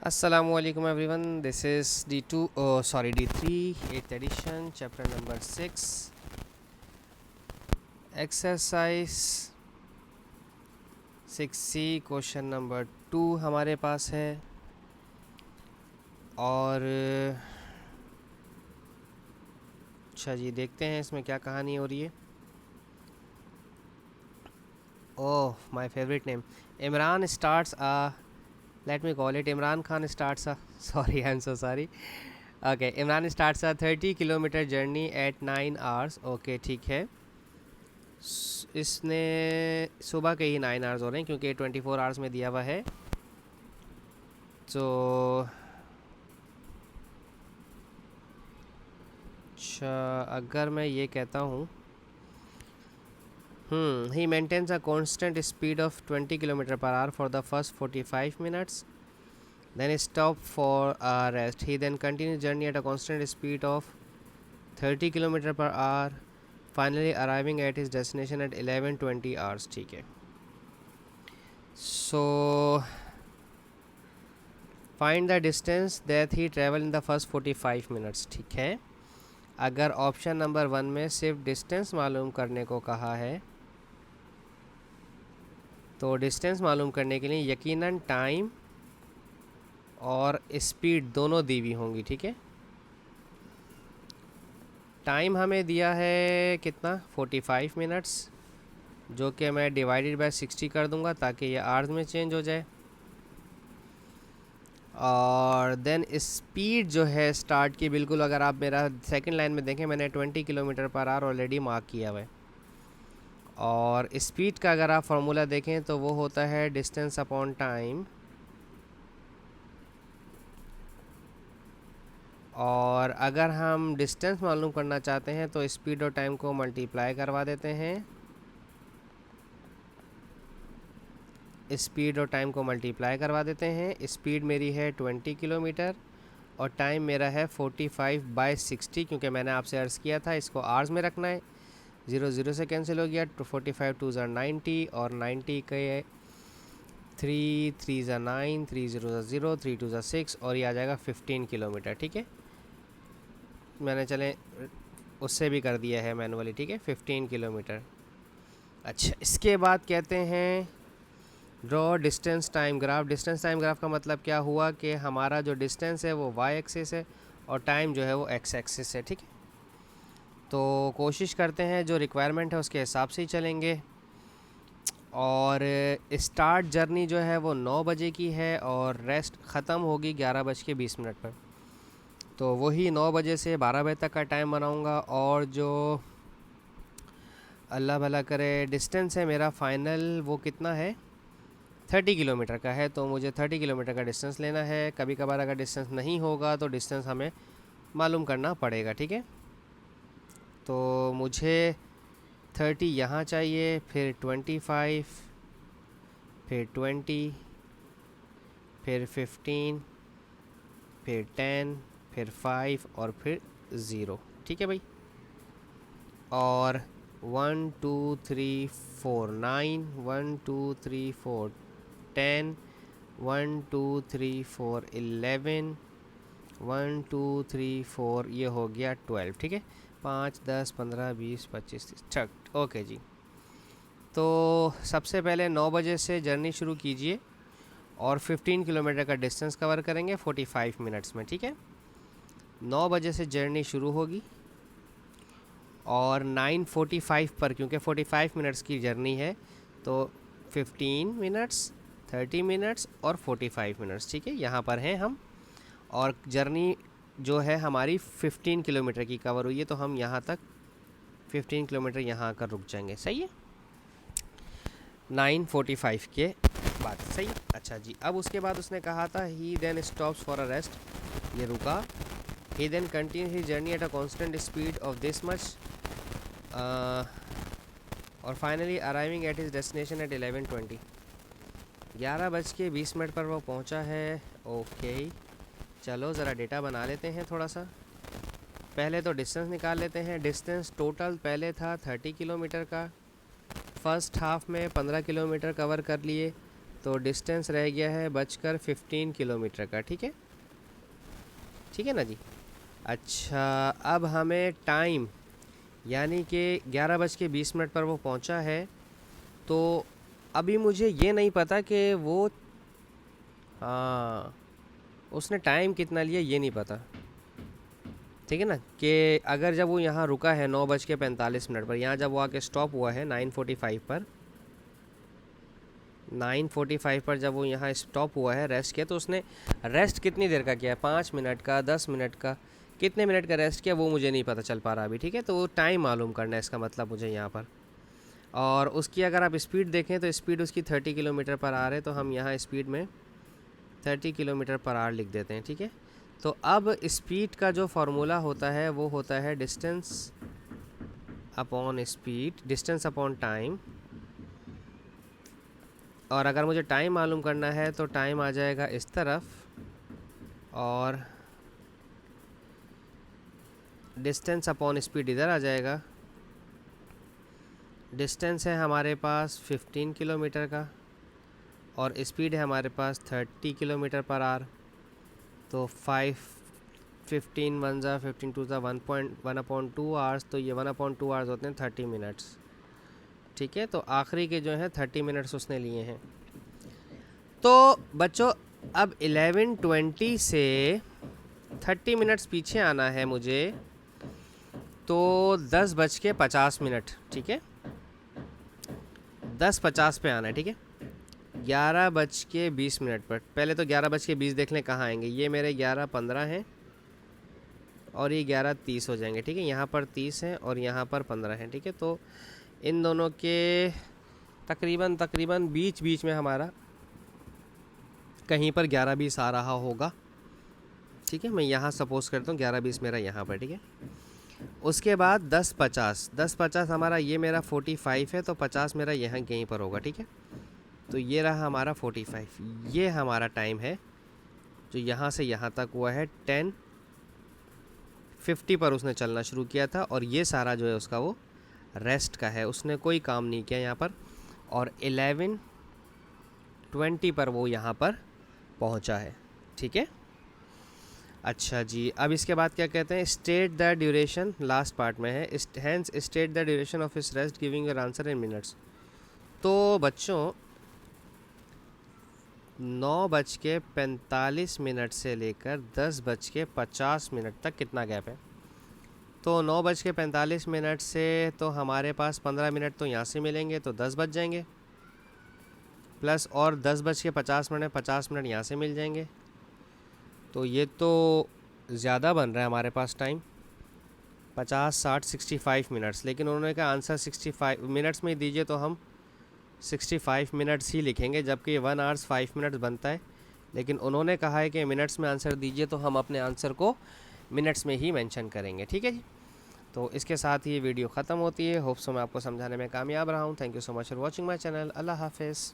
Assalamualaikum everyone. This is D2, D3, 8th edition, chapter number 6, exercise 6C, question number 2 हमारे पास है। और अच्छा जी, देखते हैं इसमें क्या कहानी हो रही है। Oh, my favourite name. Imran starts let me call it Imran Khan starts a sorry, I'm so sorry. Okay, Imran starts a 30 kilometre journey at 9 hours. Okay, ठीक है। इसने सुबह के ही 9 आवर्स हो रहे हैं क्योंकि 24 आवर्स में दिया हुआ है। तो अच्छा, अगर मैं ये कहता हूँ he maintains a constant speed of 20 kilometre per hour for the first 45 minutes, then stop for a rest. He then continues journey at a constant speed of 30 kilometre per hour, finally arriving at his destination at 11:20 hours. ठीक है। So find the distance that he traveled in the first 45 minutes. ठीक है। अगर option number 1 में सिर्फ distance मालूम करने को कहा है तो डिस्टेंस मालूम करने के लिए यकीनन टाइम और स्पीड दोनों दी हुई होंगी। ठीक है। टाइम हमें दिया है कितना, 45 मिनट्स, जो कि मैं डिवाइडेड बाय 60 कर दूंगा ताकि ये आवर्स में चेंज हो जाए। और देन स्पीड जो है स्टार्ट की, बिल्कुल अगर आप मेरा सेकंड लाइन में देखें, मैंने 20 kilometre per hour already mark किया हुआ है। और स्पीड का अगर आप फार्मूला देखें तो वो होता है डिस्टेंस अपॉन टाइम। और अगर हम डिस्टेंस मालूम करना चाहते हैं तो स्पीड और टाइम को मल्टीप्लाई करवा देते हैं। स्पीड और टाइम को मल्टीप्लाई करवा देते हैं। स्पीड मेरी है 20 किलोमीटर और टाइम मेरा है 45/60, क्योंकि मैंने आपसे अर्ज़ किया था इसको आवर्स में रखना है। 0 0 से कैंसिल हो गया, 45 2 ज़ा 90 और 90 के 3 3 ज़ा 9, 3 0 ज़ा 0, 3 2 ज़ा 6 और ये आ जाएगा 15 किलोमीटर। ठीक है, मैंने चले उससे भी कर दिया है मैनुअली। ठीक है, 15 किलोमीटर। अच्छा, इसके बाद कहते हैं draw distance time graph. Distance time graph का मतलब क्या हुआ कि हमारा जो डिस्टेंस है वो वाई एक्सिस है और टाइम जो है वो एक्स एक्सिस है। ठीक है, तो कोशिश करते हैं जो रिक्वायरमेंट है उसके हिसाब से ही चलेंगे। और स्टार्ट जर्नी जो है वो 9 बजे की है और रेस्ट ख़त्म होगी 11:20 पर। तो वही 9 बजे से 12 बजे तक का टाइम बनाऊंगा। और जो अल्लाह भला करे डिस्टेंस है मेरा फ़ाइनल वो कितना है, 30 किलोमीटर का है। तो मुझे 30 किलोमीटर का डिस्टेंस लेना है। कभी कभार अगर डिस्टेंस नहीं होगा तो डिस्टेंस हमें मालूम करना पड़ेगा। ठीक है, तो मुझे 30 यहाँ चाहिए, फिर 25, फिर 20, फिर 15, फिर 10, फिर 5 और फिर 0। ठीक है भाई। और 1 2 3 4 9, 1 2 3 4 10, 1 2 3 4 11, 1 2 3 4 ये हो गया 12। ठीक है, 5 10 15 20 25 30 छक। ओके जी, तो सबसे पहले 9 बजे से जर्नी शुरू कीजिए और 15 किलोमीटर का डिस्टेंस कवर करेंगे 45 मिनट्स में। ठीक है, 9 बजे से जर्नी शुरू होगी और 9:45 पर, क्योंकि 45 मिनट्स की जर्नी है तो 15 मिनट्स, 30 मिनट्स और 45 मिनट्स। ठीक है, यहाँ पर हैं हम। और जर्नी जो है हमारी 15 किलोमीटर की कवर हुई है तो हम यहाँ तक 15 किलोमीटर यहाँ आकर रुक जाएंगे। सही है, 9:45 के बाद। सही। अच्छा जी, अब उसके बाद उसने कहा था he then stops for a rest, ये रुका। He then continue he journey at a constant speed of this much और finally arriving at his destination at 11:20, 11:20 पर वो पहुंचा है। ओके, चलो ज़रा डेटा बना लेते हैं थोड़ा सा। पहले तो डिस्टेंस निकाल लेते हैं। डिस्टेंस टोटल पहले था 30 किलोमीटर का। फर्स्ट हाफ में 15 किलोमीटर कवर कर लिए, तो डिस्टेंस रह गया है बचकर 15 किलोमीटर का। ठीक है ना जी। अच्छा, अब हमें टाइम यानी कि 11:20 पर वो पहुंचा है, तो अभी मुझे ये नहीं पता कि वो, हाँ, उसने टाइम कितना लिया ये नहीं पता। ठीक है ना, कि अगर जब वो यहाँ रुका है 9:45 पर, यहाँ जब वो आके स्टॉप हुआ है 9:45 पर, 9:45 पर जब वो यहाँ स्टॉप हुआ है, रेस्ट किया, तो उसने रेस्ट कितनी देर का किया है, 5 मिनट का, 10 मिनट का, कितने मिनट का रेस्ट किया वो मुझे नहीं पता चल पा रहा अभी। ठीक है, तो वो टाइम मालूम करना है इसका मतलब मुझे यहाँ पर। और उसकी अगर आप स्पीड देखें तो स्पीड उसकी 30 किलोमीटर पर आवर है, तो हम यहाँ स्पीड में 30 किलोमीटर पर आवर लिख देते हैं। ठीक है, तो अब स्पीड का जो फार्मूला होता है वो होता है distance upon speed, distance upon time. और अगर मुझे टाइम मालूम करना है तो टाइम आ जाएगा इस तरफ, और डिस्टेंस अपॉन स्पीड इधर आ जाएगा। डिस्टेंस है हमारे पास 15 किलोमीटर का, और स्पीड है हमारे पास 30 किलोमीटर पर आवर। तो 15 1 ज़ा 15 2 ज़ा 1.1/2 आवर्स, तो ये 1/2 आवर्स होते हैं 30 मिनट्स। ठीक है, तो आखिरी के जो हैं 30 मिनट्स उसने लिए हैं। तो बच्चों, अब 11:20 से 30 मिनट्स पीछे आना है मुझे, तो 10:50। ठीक है, 10:50 पे आना है। ठीक है, 11:20 पर, पहले तो 11:20 देख लें कहाँ आएंगे। ये मेरे 11:15 हैं और ये 11:30 हो जाएंगे। ठीक है, यहाँ पर 30 हैं और यहाँ पर 15 हैं। ठीक है, तो इन दोनों के तकरीबन बीच में हमारा कहीं पर 11:20 आ रहा होगा। ठीक है, मैं यहाँ सपोज करता हूँ 11:20 मेरा यहाँ पर। ठीक है, उसके बाद 10:50 हमारा, ये मेरा 45 है, तो 50 मेरा यहाँ कहीं पर होगा। ठीक है, तो ये रहा हमारा 45। ये हमारा टाइम है जो यहाँ से यहाँ तक हुआ है। 10:50 पर उसने चलना शुरू किया था, और ये सारा जो है उसका वो रेस्ट का है, उसने कोई काम नहीं किया यहाँ पर। और 11:20 पर वो यहाँ पर पहुँचा है। ठीक है, अच्छा जी, अब इसके बाद क्या कहते हैं, state the duration, last part में है, hence state the duration of his rest giving your answer in minutes. तो बच्चों, 9:45 से लेकर 10:50 तक कितना गैप है? तो 9:45 से तो हमारे पास 15 मिनट तो यहाँ से मिलेंगे, तो 10 बज जाएंगे, प्लस और 10:50 में 50 मिनट यहाँ से मिल जाएंगे। तो ये तो ज़्यादा बन रहा है हमारे पास टाइम, 50 60 65 मिनट्स। लेकिन उन्होंने कहा आंसर 65 मिनट्स में दीजिए, तो हम 65 मिनट्स ही लिखेंगे, जबकि 1 आवर्स 5 मिनट्स बनता है। लेकिन उन्होंने कहा है कि मिनट्स में आंसर दीजिए, तो हम अपने आंसर को मिनट्स में ही मेंशन करेंगे। ठीक है जी, तो इसके साथ ही ये वीडियो ख़त्म होती है। होप सो मैं आपको समझाने में कामयाब रहा हूँ। Thank you so much for watching my channel. अल्लाह हाफिज़।